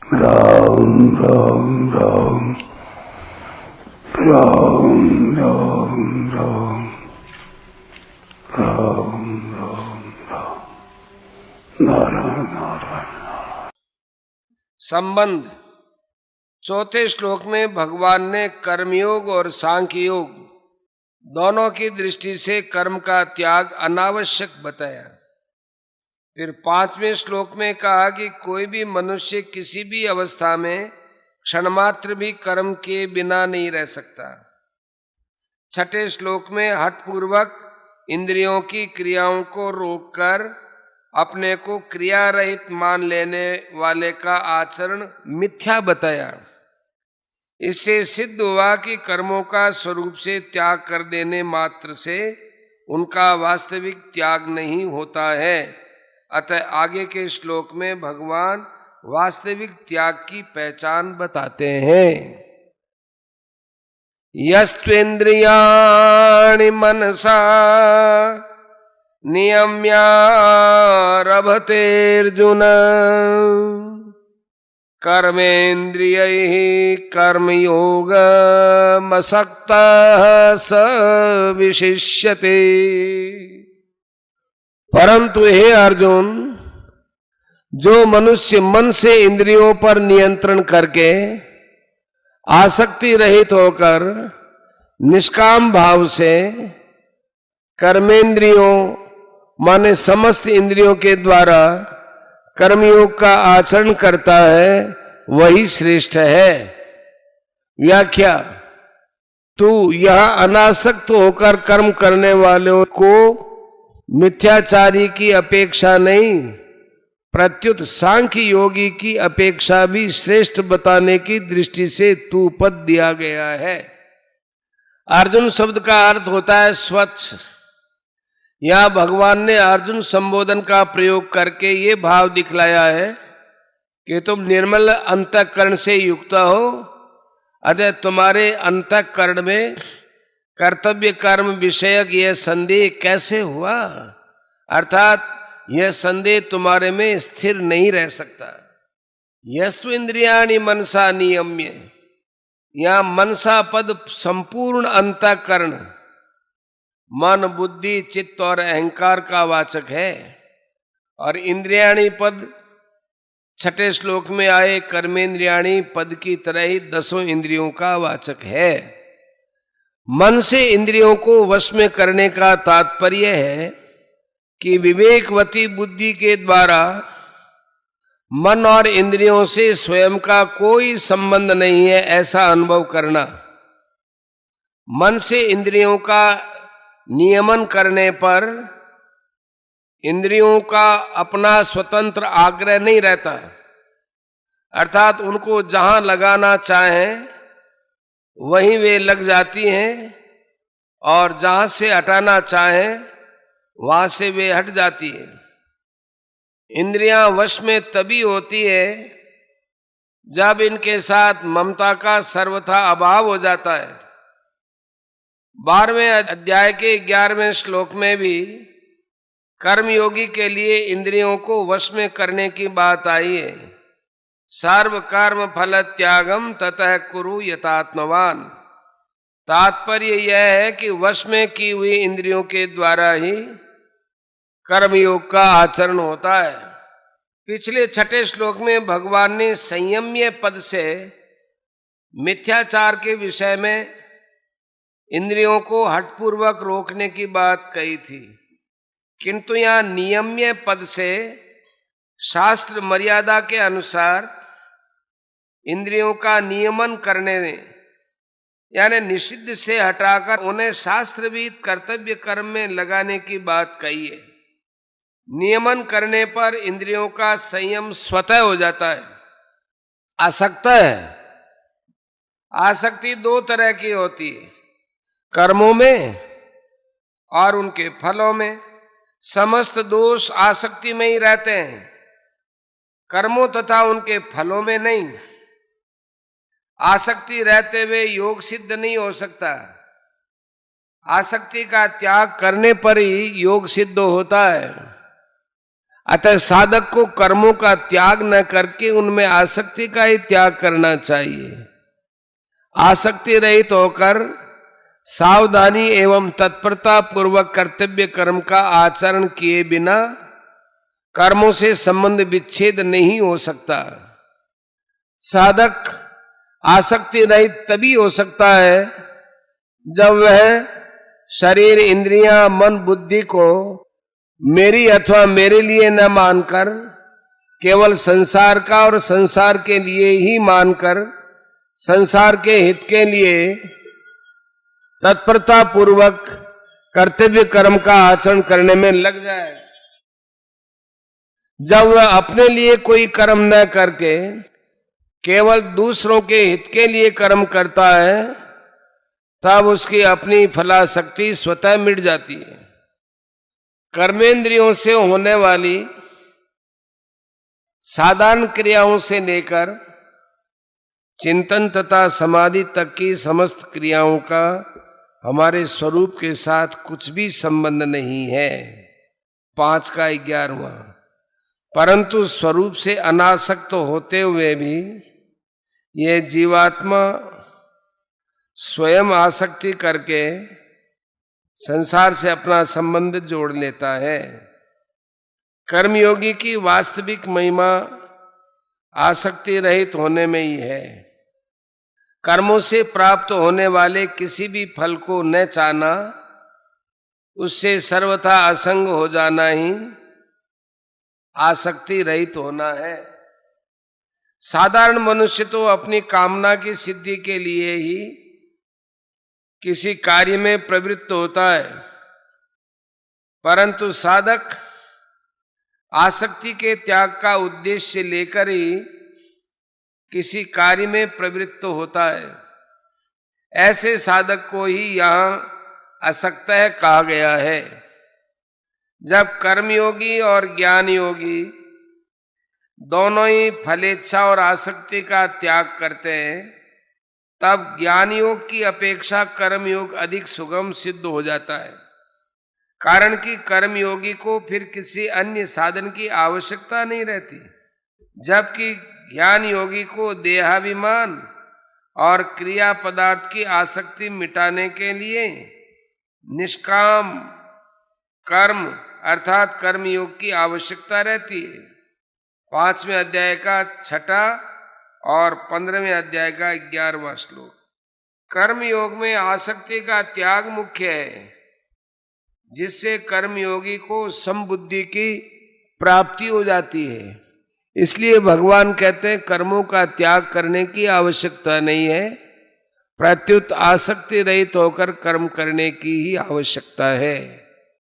राम राम राम राम राम राम राम राम राम नारायण नारायण। संबंध। चौथे श्लोक में भगवान ने कर्मयोग और सांख्य योग दोनों की दृष्टि से कर्म का त्याग अनावश्यक बताया। फिर 5वें श्लोक में कहा कि कोई भी मनुष्य किसी भी अवस्था में क्षणमात्र भी कर्म के बिना नहीं रह सकता। 6ठे श्लोक में हठपूर्वक इंद्रियों की क्रियाओं को रोककर अपने को क्रिया रहित मान लेने वाले का आचरण मिथ्या बताया। इससे सिद्ध हुआ कि कर्मों का स्वरूप से त्याग कर देने मात्र से उनका वास्तविक त्याग नहीं होता है। अतः आगे के श्लोक में भगवान वास्तविक त्याग की पहचान बताते हैं। यस्त्वेन्द्रियाणि मनसा नियम्यारभतेर्जुन कर्मेन्द्रियैः कर्मयोगमसक्तः स विशिष्यते। परंतु हे अर्जुन, जो मनुष्य मन से इंद्रियों पर नियंत्रण करके आसक्ति रहित होकर निष्काम भाव से कर्मेंद्रियों माने समस्त इंद्रियों के द्वारा कर्मयोग का आचरण करता है, वही श्रेष्ठ है। व्याख्या। तू यह अनासक्त होकर कर्म करने वालों को मिथ्याचारी की अपेक्षा नहीं, प्रत्युत सांख्य योगी की अपेक्षा भी श्रेष्ठ बताने की दृष्टि से तू पद दिया गया है। अर्जुन शब्द का अर्थ होता है स्वच्छ। यहां भगवान ने अर्जुन संबोधन का प्रयोग करके ये भाव दिखलाया है कि तुम निर्मल अंतःकरण से युक्त हो, अतः तुम्हारे अंतःकरण में कर्तव्य कर्म विषयक यह संदेह कैसे हुआ, अर्थात यह संदेह तुम्हारे में स्थिर नहीं रह सकता। यस्तु इंद्रियाणि मनसा नियम्य, यहां मनसा पद संपूर्ण अंतःकरण मन बुद्धि चित्त और अहंकार का वाचक है, और इंद्रियाणि पद 6ठे श्लोक में आए कर्मेंद्रियाणि पद की तरह ही 10 इंद्रियों का वाचक है। मन से इंद्रियों को वश में करने का तात्पर्य है कि विवेकवती बुद्धि के द्वारा मन और इंद्रियों से स्वयं का कोई संबंध नहीं है ऐसा अनुभव करना। मन से इंद्रियों का नियमन करने पर इंद्रियों का अपना स्वतंत्र आग्रह नहीं रहता, अर्थात उनको जहां लगाना चाहें वहीं वे लग जाती हैं, और जहां से हटाना चाहें वहां से वे हट जाती है। इंद्रियां वश में तभी होती है जब इनके साथ ममता का सर्वथा अभाव हो जाता है। 12वें अध्याय के 11वें श्लोक में भी कर्मयोगी के लिए इंद्रियों को वश में करने की बात आई है। सर्व कर्म फल त्यागम ततः कुरु यतात्मवान। तात्पर्य यह है कि वश में की हुई इंद्रियों के द्वारा ही कर्मयोग का आचरण होता है। पिछले 6ठे श्लोक में भगवान ने संयम्य पद से मिथ्याचार के विषय में इंद्रियों को हठपूर्वक रोकने की बात कही थी, किंतु यहां नियम्य पद से शास्त्र मर्यादा के अनुसार इंद्रियों का नियमन करने यानी निषिद्ध से हटाकर उन्हें शास्त्रविद कर्तव्य कर्म में लगाने की बात कही है। नियमन करने पर इंद्रियों का संयम स्वतः हो जाता है। आसक्त है। आसक्ति 2 तरह की होती है, कर्मों में और उनके फलों में। समस्त दोष आसक्ति में ही रहते हैं, कर्मों तथा उनके फलों में नहीं। आसक्ति रहते हुए योग सिद्ध नहीं हो सकता। आसक्ति का त्याग करने पर ही योग सिद्ध होता है। अतः साधक को कर्मों का त्याग न करके उनमें आसक्ति का ही त्याग करना चाहिए। आसक्ति रहित होकर सावधानी एवं तत्परता पूर्वक कर्तव्य कर्म का आचरण किए बिना कर्मों से संबंध विच्छेद नहीं हो सकता। साधक आसक्ति रहित तभी हो सकता है जब वह शरीर, इंद्रियां, मन, बुद्धि को मेरी अथवा मेरे लिए न मानकर केवल संसार का और संसार के लिए ही मानकर संसार के हित के लिए तत्परता पूर्वक कर्तव्य कर्म का आचरण करने में लग जाए। जब वह अपने लिए कोई कर्म न करके केवल दूसरों के हित के लिए कर्म करता है, तब उसकी अपनी फलाशक्ति स्वतः मिट जाती है। कर्मेंद्रियों से होने वाली साधारण क्रियाओं से लेकर चिंतन तथा समाधि तक की समस्त क्रियाओं का हमारे स्वरूप के साथ कुछ भी संबंध नहीं है। 5 का 11वां। परंतु स्वरूप से अनासक्त होते हुए भी ये जीवात्मा स्वयं आसक्ति करके संसार से अपना संबंध जोड़ लेता है। कर्मयोगी की वास्तविक महिमा आसक्ति रहित होने में ही है। कर्मों से प्राप्त होने वाले किसी भी फल को न चाहना, उससे सर्वथा असंग हो जाना ही आसक्ति रहित होना है। साधारण मनुष्य तो अपनी कामना की सिद्धि के लिए ही किसी कार्य में प्रवृत्त होता है, परंतु साधक आसक्ति के त्याग का उद्देश्य लेकर ही किसी कार्य में प्रवृत्त होता है। ऐसे साधक को ही यहाँ असक्त कहा गया है। जब कर्मयोगी और ज्ञान योगी दोनों ही फलेच्छा और आसक्ति का त्याग करते हैं, तब ज्ञान योग की अपेक्षा कर्म योग अधिक सुगम सिद्ध हो जाता है। कारण कि कर्म योगी को फिर किसी अन्य साधन की आवश्यकता नहीं रहती, जबकि ज्ञान योगी को देहाभिमान और क्रिया पदार्थ की आसक्ति मिटाने के लिए निष्काम कर्म अर्थात कर्म योग की आवश्यकता रहती है। 5वें अध्याय का 6 और 15वें अध्याय का 11वां श्लोक। कर्म योग में आसक्ति का त्याग मुख्य है, जिससे कर्मयोगी को समबुद्धि की प्राप्ति हो जाती है। इसलिए भगवान कहते हैं कर्मों का त्याग करने की आवश्यकता नहीं है, प्रत्युत आसक्ति रहित होकर कर्म करने की ही आवश्यकता है।